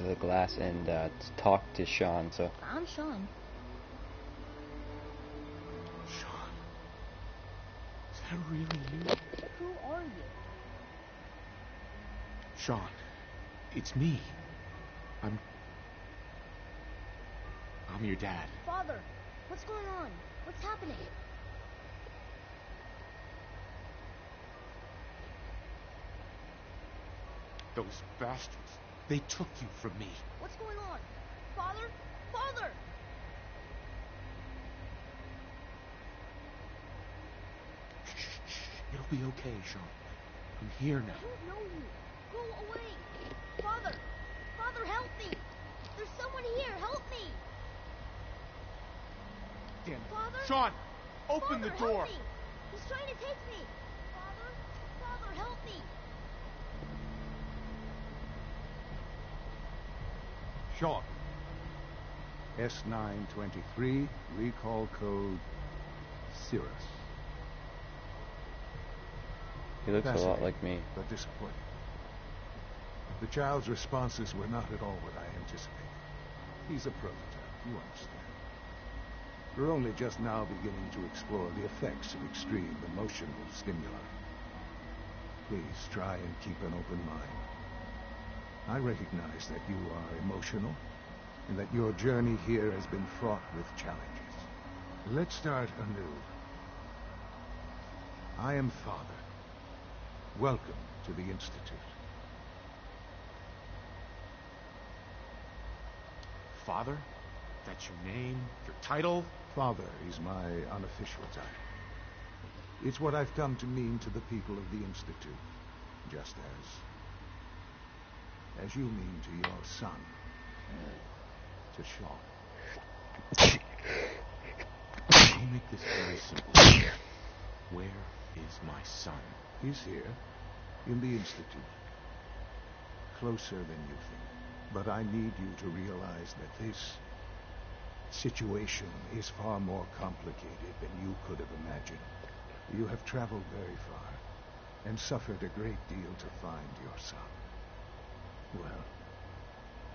the glass and talk to Sean. So I'm Sean. Sean, is that really you? Who are you? Sean, it's me. I'm your dad. Father, what's going on? What's happening? Those bastards, they took you from me. What's going on? Father? Father! Shh. It'll be okay, Sean. I'm here now. I don't know you. Go away. Father! Father, help me! There's someone here. Help me! Damn it. Father? Sean, open Father, the door. help me! He's trying to take me. Father? Father, help me! Sean. S923, recall code Cirrus. he looks a lot like me. But disappointing. The child's responses were not at all what I anticipated. He's a prototype, you understand. We're only just now beginning to explore the effects of extreme emotional stimuli. Please try and keep an open mind. I recognize that you are emotional, and that your journey here has been fraught with challenges. Let's start anew. I am Father. Welcome to the Institute. Father? That's your name? Your title? Father is my unofficial title. It's what I've come to mean to the people of the Institute, just as you mean to your son, to Sean. I'll make this very simple. Where is my son? He's here, in the Institute. Closer than you think. But I need you to realize that this situation is far more complicated than you could have imagined. You have traveled very far, and suffered a great deal to find your son. Well,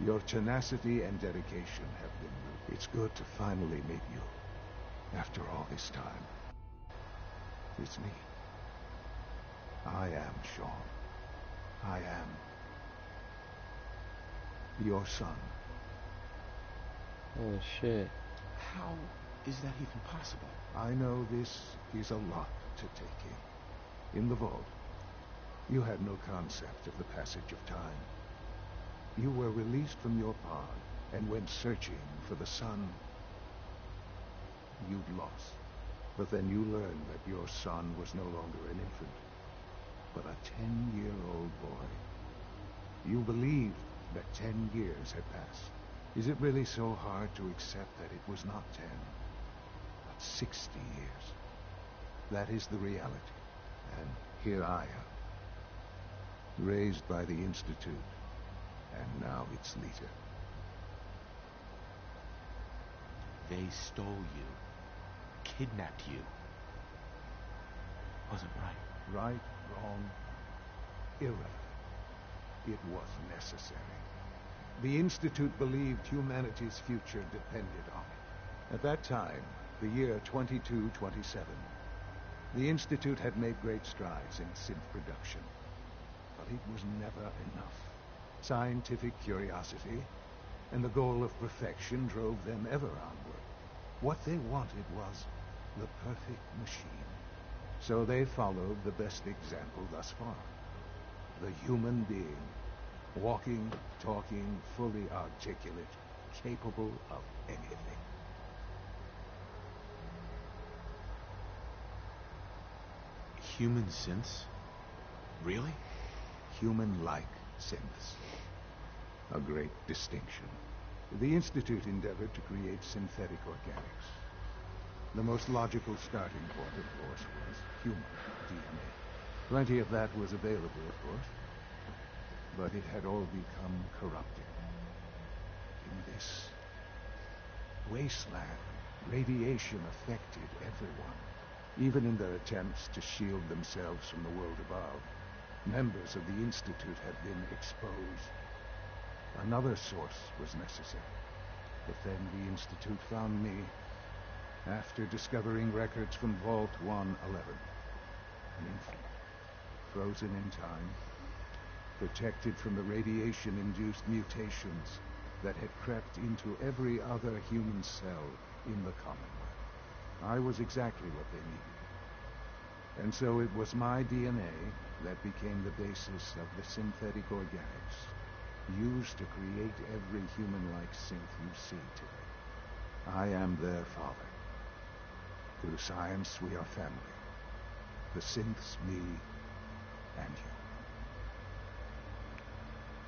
your tenacity and dedication have been moved. It's good to finally meet you, after all this time. It's me. I am Sean. I am your son. Oh shit. How is that even possible? I know this is a lot to take in. In the vault, you had no concept of the passage of time. You were released from your pod and went searching for the son you'd lost. But then you learned that your son was no longer an infant, but a 10-year-old boy. You believed that 10 years had passed. Is it really so hard to accept that it was not 10, but 60 years? That is the reality. And here I am, raised by the Institute, and now its leader. They stole you. Kidnapped you. Wasn't right. Right, wrong, irrelevant. It was necessary. The Institute believed humanity's future depended on it. At that time, the year 2227, the Institute had made great strides in synth production. But it was never enough. Scientific curiosity and the goal of perfection drove them ever onward. What they wanted was the perfect machine. So they followed the best example thus far. The human being. Walking, talking, fully articulate, capable of anything. Human synths? Really? Human-like synths. A great distinction. The Institute endeavored to create synthetic organics. The most logical starting point, of course, was human DNA. Plenty of that was available, of course. But it had all become corrupted. In this wasteland, radiation affected everyone. Even in their attempts to shield themselves from the world above, members of the Institute had been exposed. Another source was necessary. But then the Institute found me after discovering records from Vault 111. An infant, frozen in time, protected from the radiation-induced mutations that had crept into every other human cell in the Commonwealth. I was exactly what they needed. And so it was my DNA that became the basis of the synthetic organics used to create every human-like synth you see today. I am their father. Through science, we are family. The synths, me, and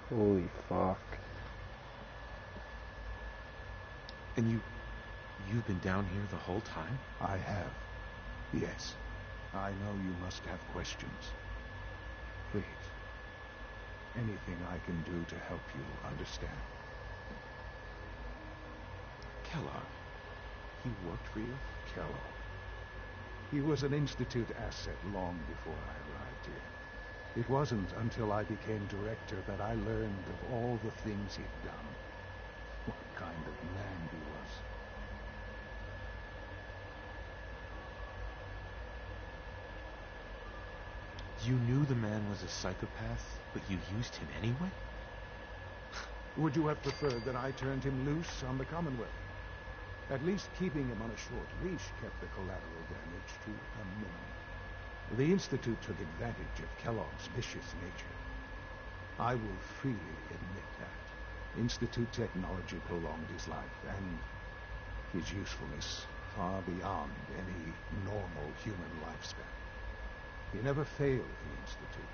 you. Holy fuck. And you've been down here the whole time? I have. Yes. I know you must have questions. Please. Anything I can do to help you understand. Kellogg. He worked for you? Kellogg. He was an Institute asset long before I arrived here. It wasn't until I became director that I learned of all the things he'd done. What kind of man he was. You knew the man was a psychopath, but you used him anyway? Would you have preferred that I turned him loose on the Commonwealth? At least keeping him on a short leash kept the collateral damage to a minimum. The Institute took advantage of Kellogg's vicious nature. I will freely admit that. Institute technology prolonged his life, and his usefulness far beyond any normal human lifespan. He never failed the Institute,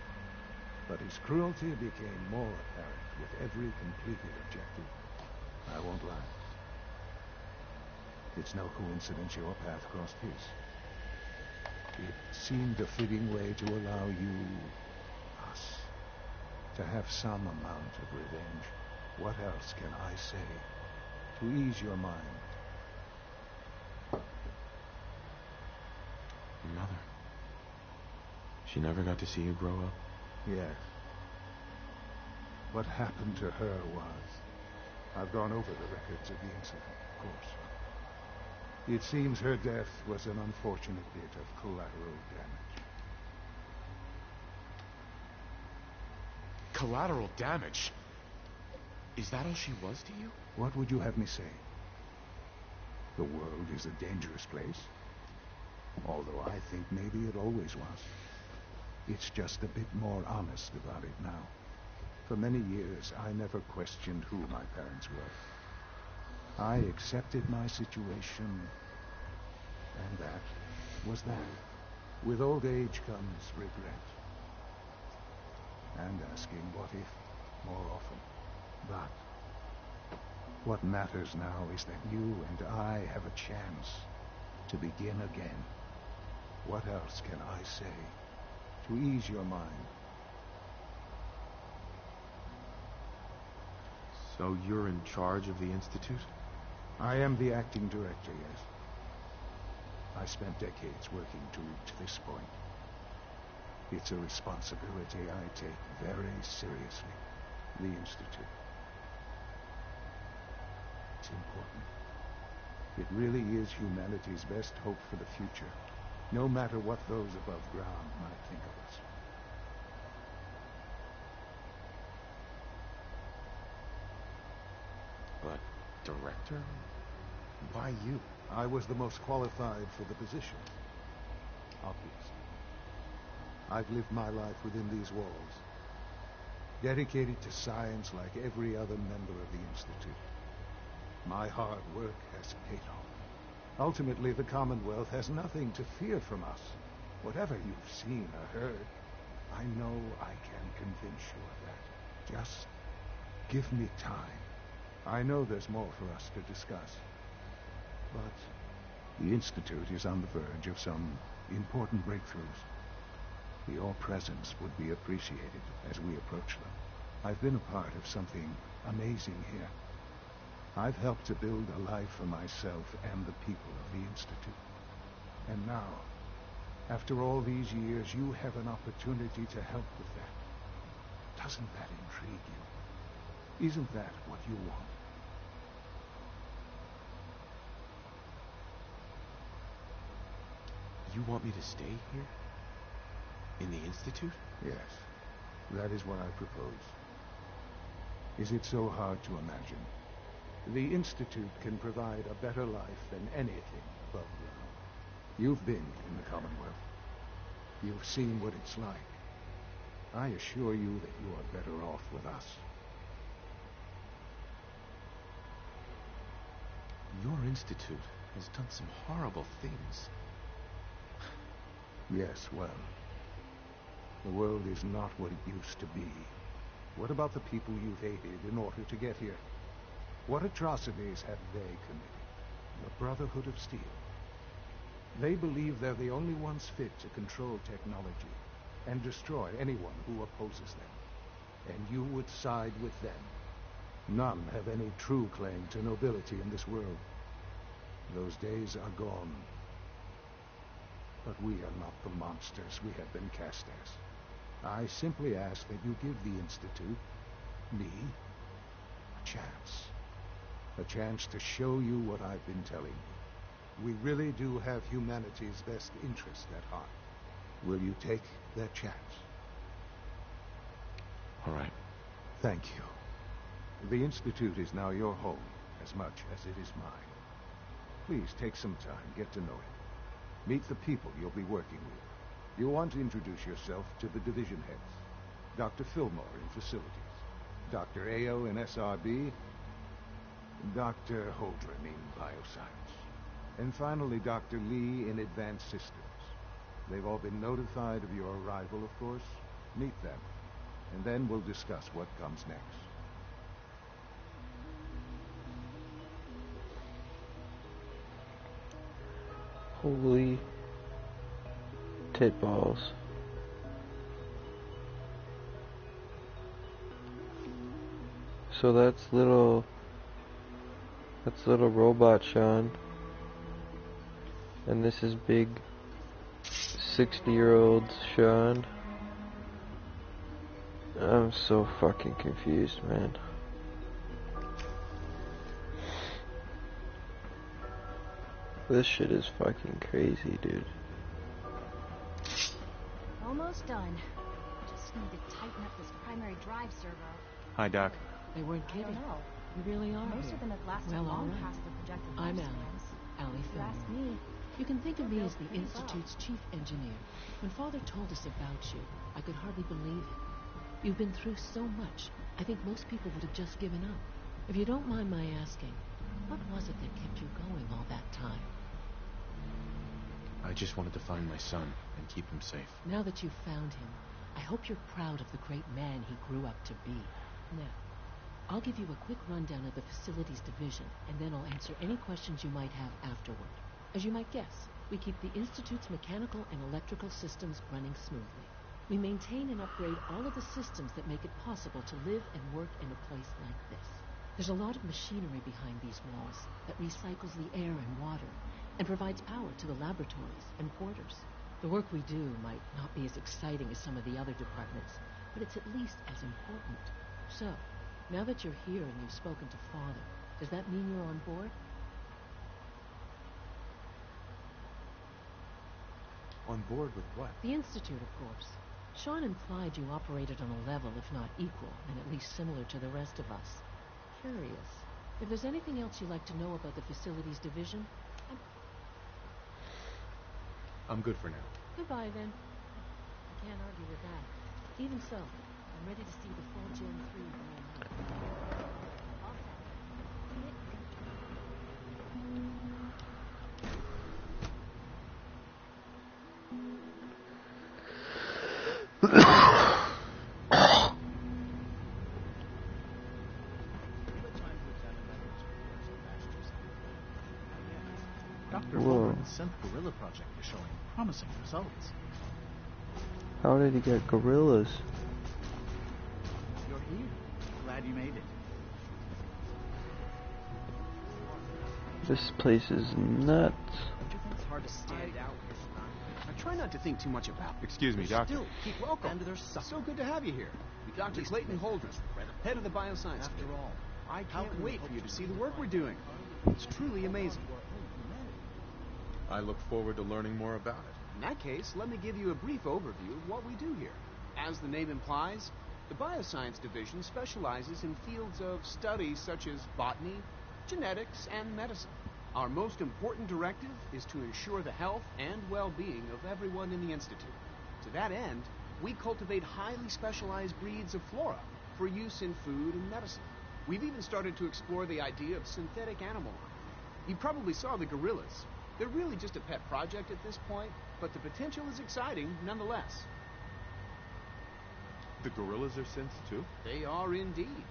but his cruelty became more apparent with every completed objective. I won't lie. It's no coincidence your path crossed his. It seemed a fitting way to allow you, us, to have some amount of revenge. What else can I say to ease your mind? Your mother. She never got to see you grow up? Yes. What happened to her was... I've gone over the records of the incident, of course. It seems her death was an unfortunate bit of collateral damage. Collateral damage? Is that all she was to you? What would you have me say? The world is a dangerous place. Although I think maybe it always was. It's just a bit more honest about it now. For many years, I never questioned who my parents were. I accepted my situation, and that was that. With old age comes regret. And asking what if more often. But what matters now is that you and I have a chance to begin again. What else can I say to ease your mind? So you're in charge of the Institute? I am the acting director, yes. I spent decades working to reach this point. It's a responsibility I take very seriously. The Institute. It's important. It really is humanity's best hope for the future, no matter what those above ground might think of us. But, director? Why you? I was the most qualified for the position. Obviously. I've lived my life within these walls, dedicated to science like every other member of the Institute. My hard work has paid off. Ultimately, the Commonwealth has nothing to fear from us. Whatever you've seen or heard, I know I can convince you of that. Just give me time. I know there's more for us to discuss. But the Institute is on the verge of some important breakthroughs. Your presence would be appreciated as we approach them. I've been a part of something amazing here. I've helped to build a life for myself and the people of the Institute. And now, after all these years, you have an opportunity to help with that. Doesn't that intrigue you? Isn't that what you want? You want me to stay here? In the Institute? Yes, that is what I propose. Is it so hard to imagine? The Institute can provide a better life than anything above ground. You've been in the Commonwealth. You've seen what it's like. I assure you that you are better off with us. Your Institute has done some horrible things. Yes, well, the world is not what it used to be. What about the people you've hated in order to get here? What atrocities have they committed? The Brotherhood of Steel. They believe they're the only ones fit to control technology and destroy anyone who opposes them. And you would side with them. None have any true claim to nobility in this world. Those days are gone. But we are not the monsters we have been cast as. I simply ask that you give the Institute, me, a chance. A chance to show you what I've been telling you. We really do have humanity's best interest at heart. Will you take that chance? All right. Thank you. The Institute is now your home, as much as it is mine. Please take some time, get to know it. Meet the people you'll be working with. You'll want to introduce yourself to the division heads. Dr. Fillmore in facilities, Dr. Ao in SRB, Dr. Holdren in bioscience, and finally Dr. Lee in advanced systems. They've all been notified of your arrival, of course. Meet them, and then we'll discuss what comes next. Holy tit balls. So that's little robot Sean. And this is big 60-year-old Sean. I'm so fucking confused, man. This shit is fucking crazy, dude. Almost done. Just need to tighten up this primary drive servo. Hi, Doc. They weren't I kidding. don't know. You really are Most here. of them have lasted Well, all long right. past their projected I'm lifespans. Allie If you ask Fillmore. me, You can think of me as the Pretty well. Institute's chief engineer. When Father told us about you, I could hardly believe it. You've been through so much, I think most people would have just given up. If you don't mind my asking, what was it that kept you going all that time? I just wanted to find my son and keep him safe. Now that you've found him, I hope you're proud of the great man he grew up to be. Now, I'll give you a quick rundown of the facilities division, and then I'll answer any questions you might have afterward. As you might guess, we keep the Institute's mechanical and electrical systems running smoothly. We maintain and upgrade all of the systems that make it possible to live and work in a place like this. There's a lot of machinery behind these walls that recycles the air and water and provides power to the laboratories and quarters. The work we do might not be as exciting as some of the other departments, but it's at least as important. So, now that you're here and you've spoken to Father, does that mean you're on board? On board with what? The Institute, of course. Sean implied you operated on a level, if not equal, and at least similar to the rest of us. Curious. If there's anything else you'd like to know about the Facilities Division, I'm good for now. goodbye then. I can't argue with that. Even so, I'm ready to see the full Gen 3 brand new. Dr. Whoa. Holdren's synth gorilla project is showing promising results. How did he get gorillas? You're here. Glad you made it. This place is nuts. Don't you think it's hard to stand out here? I try not to think too much about it. Excuse me, Doctor. Still, keep welcome. And there's so good to have you here. Dr. Clayton Holdren, head of the bioscience. After all, I can't wait for you to see the work we're doing. It's truly amazing. I look forward to learning more about it. In that case, let me give you a brief overview of what we do here. As the name implies, the Bioscience Division specializes in fields of study such as botany, genetics, and medicine. Our most important directive is to ensure the health and well-being of everyone in the Institute. To that end, we cultivate highly specialized breeds of flora for use in food and medicine. We've even started to explore the idea of synthetic animal life. You probably saw the gorillas. They're really just a pet project at this point, but the potential is exciting nonetheless. The gorillas are synths too? They are indeed.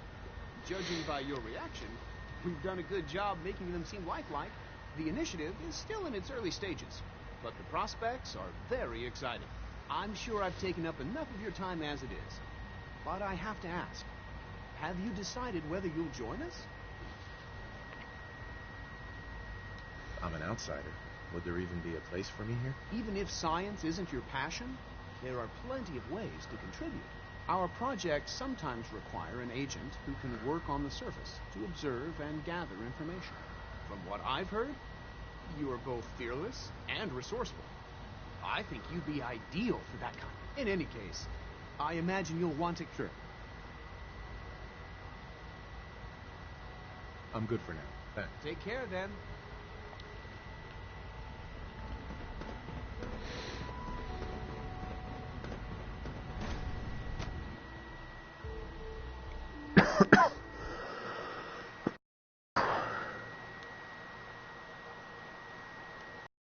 Judging by your reaction, we've done a good job making them seem lifelike. The initiative is still in its early stages, but the prospects are very exciting. I'm sure I've taken up enough of your time as it is, but I have to ask, have you decided whether you'll join us? I'm an outsider. Would there even be a place for me here? Even if science isn't your passion, there are plenty of ways to contribute. Our projects sometimes require an agent who can work on the surface to observe and gather information. From what I've heard, you are both fearless and resourceful. I think you'd be ideal for that kind. In any case, I imagine you'll want to... Sure. I'm good for now. Thanks. Take care, then.